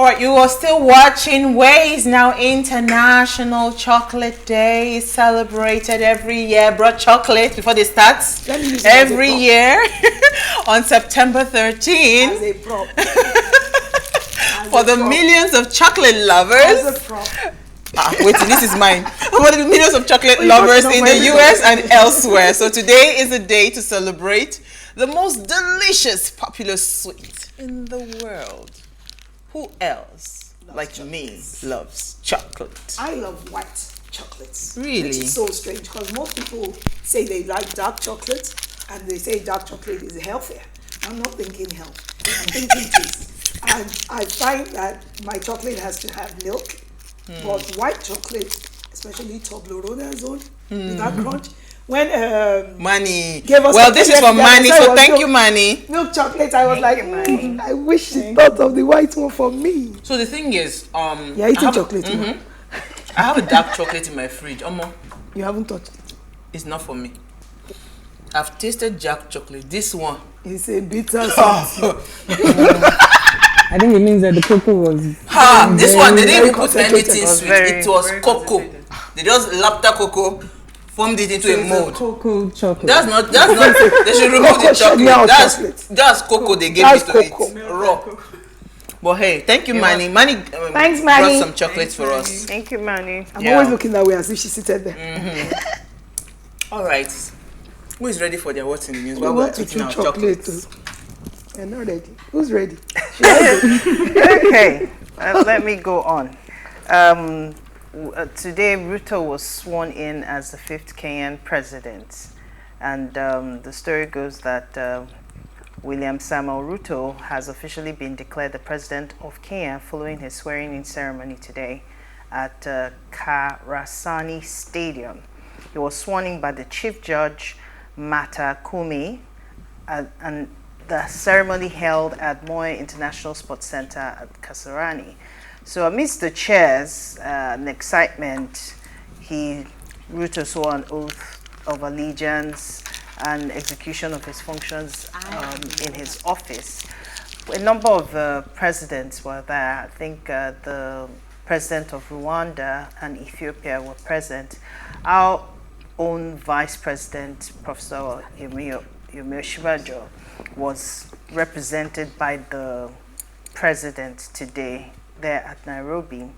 All right, you are still watching Ways Now. International Chocolate Day is celebrated every year. Brought chocolate before they start every year on September 13th. As a prop. For the millions of chocolate lovers. As a prop. Wait, this is mine. For the millions of chocolate lovers in the US and elsewhere. So today is a day to celebrate the most delicious popular sweet in the world. Who else, like me, loves chocolate? I love white chocolates. Really? Which is so strange because most people say they like dark chocolate and they say dark chocolate is healthier. I'm not thinking health. I'm thinking taste. And I find that my chocolate has to have milk, but white chocolate, especially Toblerone zone, with that crunch. When Manny gave us this is for Manny, so thank you, Manny. Milk chocolate, I was I wish she thought of the white one for me. So the thing is, you're eating chocolate. I have a dark chocolate in my fridge. You haven't touched it. It's not for me. I've tasted dark chocolate. This one. It's a bitter sweet. I think it means that the cocoa was... this one, they didn't even put anything sweet. It was cocoa. They just lapped the cocoa, formed it into a mold. Cocoa chocolate. That's not, they should remove the chocolate. That's cocoa they gave me to eat. Raw. But hey, thank you, Manny. Manny Thanks, Manny. brought some chocolates for us. Thank you, Manny. I'm always looking that way as if she's seated there. All right. Who is ready for their what's in the news? We While want we're to eating our chew chocolate chocolates. too. You're not ready. Who's ready? Okay, let me go on. Today, Ruto was sworn in as the 5th Kenyan president. And the story goes that William Samuel Ruto has officially been declared the president of Kenya following his swearing-in ceremony today at Karasani Stadium. He was sworn in by the Chief Judge, Martha Koome, and the ceremony held at Moi International Sports Center at Kasarani. So amidst the cheers and excitement, Ruto swore an oath of allegiance and execution of his functions in his office. A number of presidents were there. I think the president of Rwanda and Ethiopia were present. Our own vice president, Professor Yemi Shibajo, was represented by the president today there at Nairobi.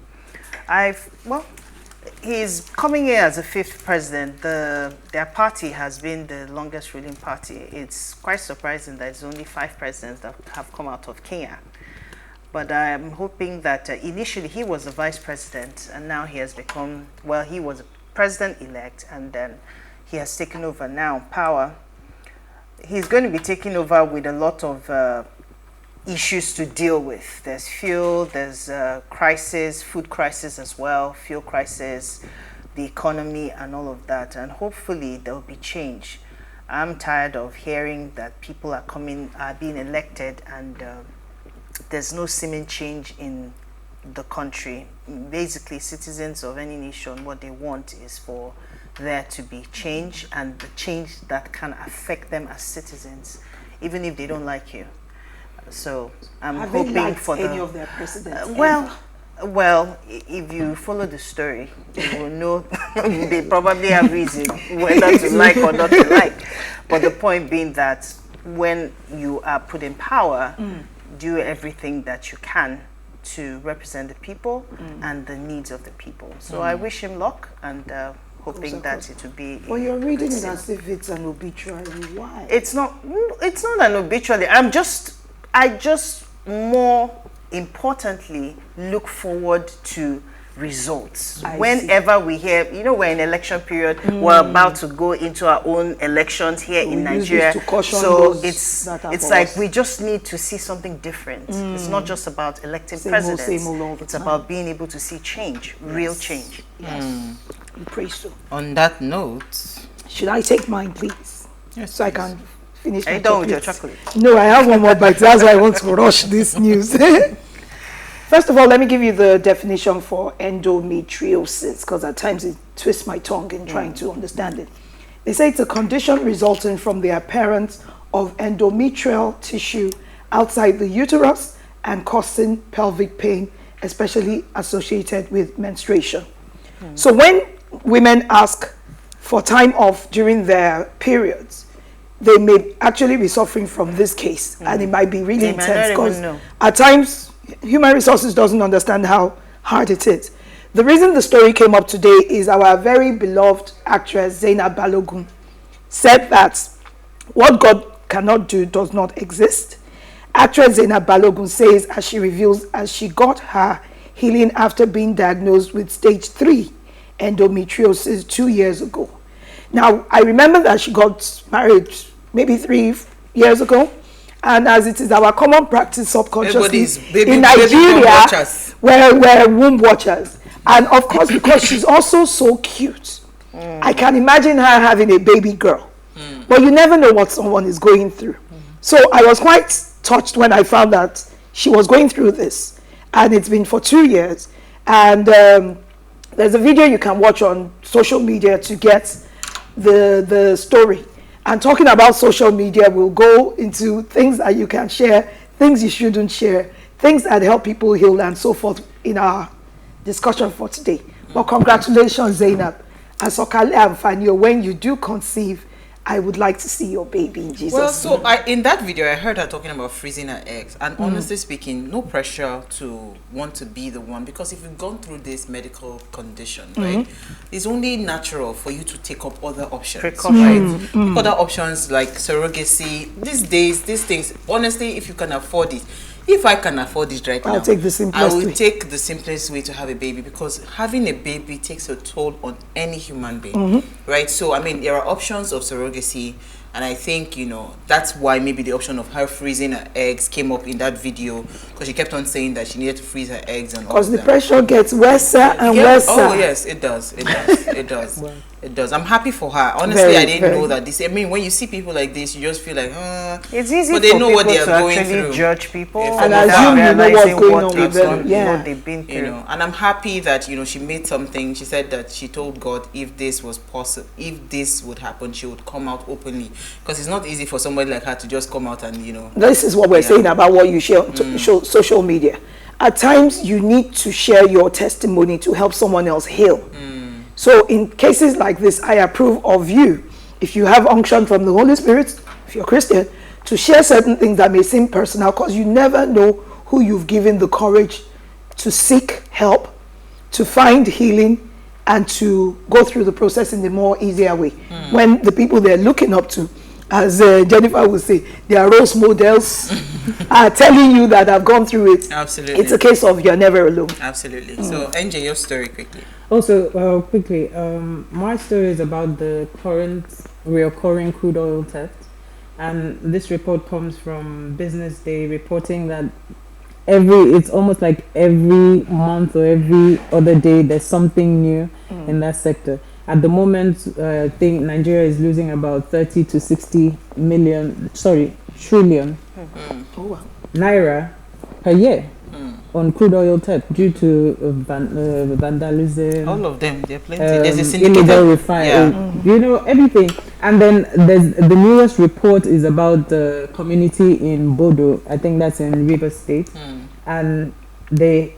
He's coming in as the 5th president. Their party has been the longest ruling party. It's quite surprising that it's only 5 presidents that have come out of Kenya. But I'm hoping that initially he was the vice president and now he has become, he was president-elect and then he has taken over now power. He's going to be taking over with a lot of issues to deal with. There's fuel, there's crisis, food crisis as well, fuel crisis, the economy and all of that. And hopefully there will be change. I'm tired of hearing that people are being elected and there's no seeming change in the country. Basically, citizens of any nation, what they want is for there to be change, and the change that can affect them as citizens, even if they don't like you. So I'm hoping for any of their presidents. Well, if you follow the story, you will know they probably have reason whether to like or not to like. But the point being that when you are put in power, do everything that you can to represent the people and the needs of the people. So I wish him luck and hoping that it will be. Well, you're reading it as if it's an obituary. Why? It's not an obituary. I just more importantly look forward to results. Whenever we hear, we're in election period, we're about to go into our own elections here in Nigeria. So it's like we just need to see something different. It's not just about electing presidents. It's about being able to see change, real change. Yes. We pray so. On that note, should I take mine, please? Yes, so I can finish my chocolate. Are you done with your chocolate? No, I have one more bite. That's why I want to rush this news. First of all, let me give you the definition for endometriosis, because at times it twists my tongue in trying to understand it. They say it's a condition resulting from the appearance of endometrial tissue outside the uterus and causing pelvic pain, especially associated with menstruation. So when women ask for time off during their periods, they may actually be suffering from this case, and it might be really intense because at times human resources doesn't understand how hard it is. The reason the story came up today is our very beloved actress Zainab Balogun said that what God cannot do does not exist. Actress Zainab Balogun says, as she reveals, as she got her healing after being diagnosed with stage 3 endometriosis 2 years ago. Now, I remember that she got married maybe 3 years ago, and as it is our common practice subconsciously in Nigeria, we're womb watchers. And of course, because she's also so cute, I can imagine her having a baby girl. But you never know what someone is going through. So I was quite touched when I found that she was going through this, and it's been for 2 years. And there's a video you can watch on social media to get the story. And talking about social media, we'll go into things that you can share, things you shouldn't share, things that help people heal, and so forth in our discussion for today. But congratulations, Zainab. And Sokale and Fanio, when you do conceive, I would like to see your baby in Jesus' Well, so in that video, I heard her talking about freezing her eggs. And honestly speaking, no pressure to want to be the one. Because if you've gone through this medical condition, right, it's only natural for you to take up other options. Right? Other options like surrogacy. These days, these things, honestly, if you can afford it, if I can afford it right now, take the simplest I will way. take the simplest way to have a baby, because having a baby takes a toll on any human being, right? So, I mean, there are options of surrogacy, and I think, you know, that's why maybe the option of her freezing her eggs came up in that video, because she kept on saying that she needed to freeze her eggs and all because the that. pressure gets worse and worse. Oh, yes, it does. It does. It does. It does. I'm happy for her. Honestly, I didn't know that this. I mean, when you see people like this, you just feel like, it's easy but for they know people what they are to going actually through. judge people And assume you know what's going on with them. what they've been through. You know, and I'm happy that, you know, she made something. She said that she told God if this was possible, if this would happen, she would come out openly, because it's not easy for somebody like her to just come out and, you know. This is what we're saying about what you share on social media. At times, you need to share your testimony to help someone else heal. So in cases like this, I approve of you, if you have unction from the Holy Spirit, if you're Christian, to share certain things that may seem personal, because you never know who you've given the courage to seek help, to find healing, and to go through the process in the more easier way. When the people they're looking up to, as Jennifer would say, their role models are telling you that I've gone through it. Absolutely. It's a case of you're never alone. Absolutely. So, NJ, your story quickly. Also, quickly, my story is about the current reoccurring crude oil theft. And this report comes from Business Day, reporting that it's almost like every month or every other day there's something new in that sector. At the moment, I think Nigeria is losing about 30 to 60 trillion naira per year on crude oil theft due to vandalism. All of them, they're plenty. There's a syndicated, illegal refining, you know, everything. And then there's the newest report is about the community in Bodo. I think that's in Rivers State, and they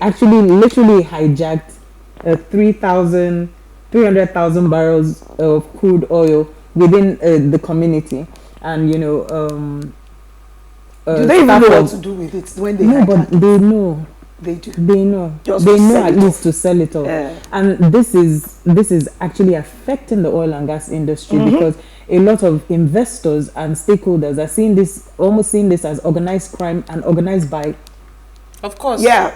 actually literally hijacked 300,000 barrels of crude oil within the community, and you know. Do they even know what to do with it when they No, but they know. They do. They know. Just They to know sell at it least to sell it all. And this is actually affecting the oil and gas industry, because a lot of investors and stakeholders are seeing this as organized crime and organized by. Of course. Yeah.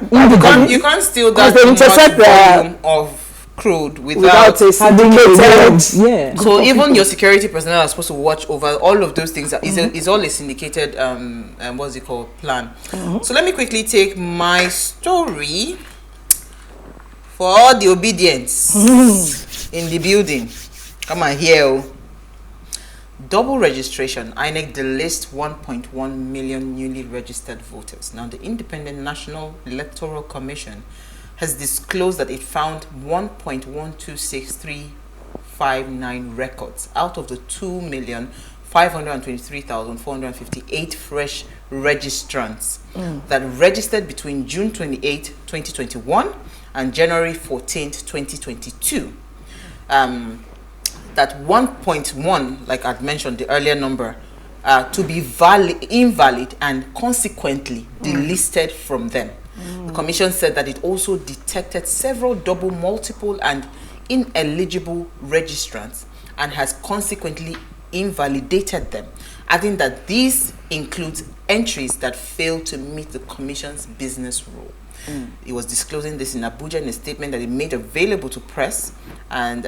You can't steal that they intercept volume of crude without a syndicated. So even your security personnel are supposed to watch over all of those things. Is all a syndicated what's it called, plan. So let me quickly take my story for all the obedience in the building. Come on here. Double registration. INEC Delists 1.1 million newly registered voters. Now, the Independent National Electoral Commission has disclosed that it found 1.126359 records out of the 2,523,458 fresh registrants that registered between June 28, 2021 and January 14, 2022. That 1.1, like I'd mentioned, the earlier number, to be invalid and consequently delisted from them. The Commission said that it also detected several double, multiple and ineligible registrants and has consequently invalidated them, adding that these include entries that fail to meet the Commission's business rule. He was disclosing this in Abuja in a statement that he made available to press, and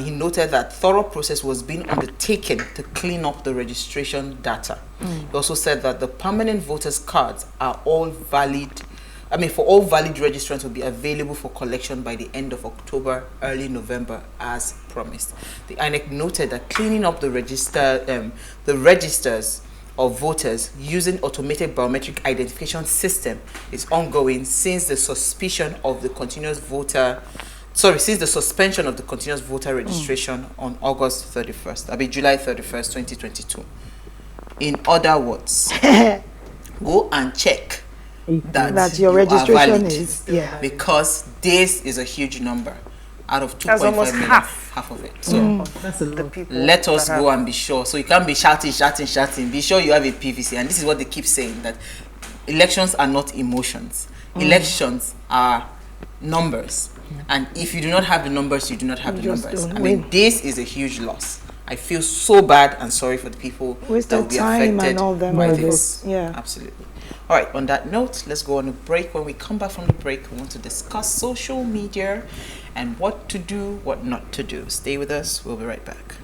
he noted that thorough process was being undertaken to clean up the registration data. He also said that the permanent voters' cards are all valid. For all valid registrants will be available for collection by the end of October, early November, as promised. The INEC noted that cleaning up the registers of voters using automated biometric identification system is ongoing since the suspension of the continuous voter registration on July 31st, 2022. In other words, go and check that your registration valid, is, because this is a huge number out of 2.5 That's almost million, half of it. So That's a lot. let us go and be sure. So you can't be shouting. Be sure you have a PVC. And this is what they keep saying, that elections are not emotions. Elections are numbers. And if you do not have the numbers, you do not have the numbers. This is a huge loss. I feel so bad and sorry for the people that will be affected by this. Yeah. Absolutely. All right, on that note, let's go on a break. When we come back from the break, we want to discuss social media and what to do, what not to do. Stay with us. We'll be right back.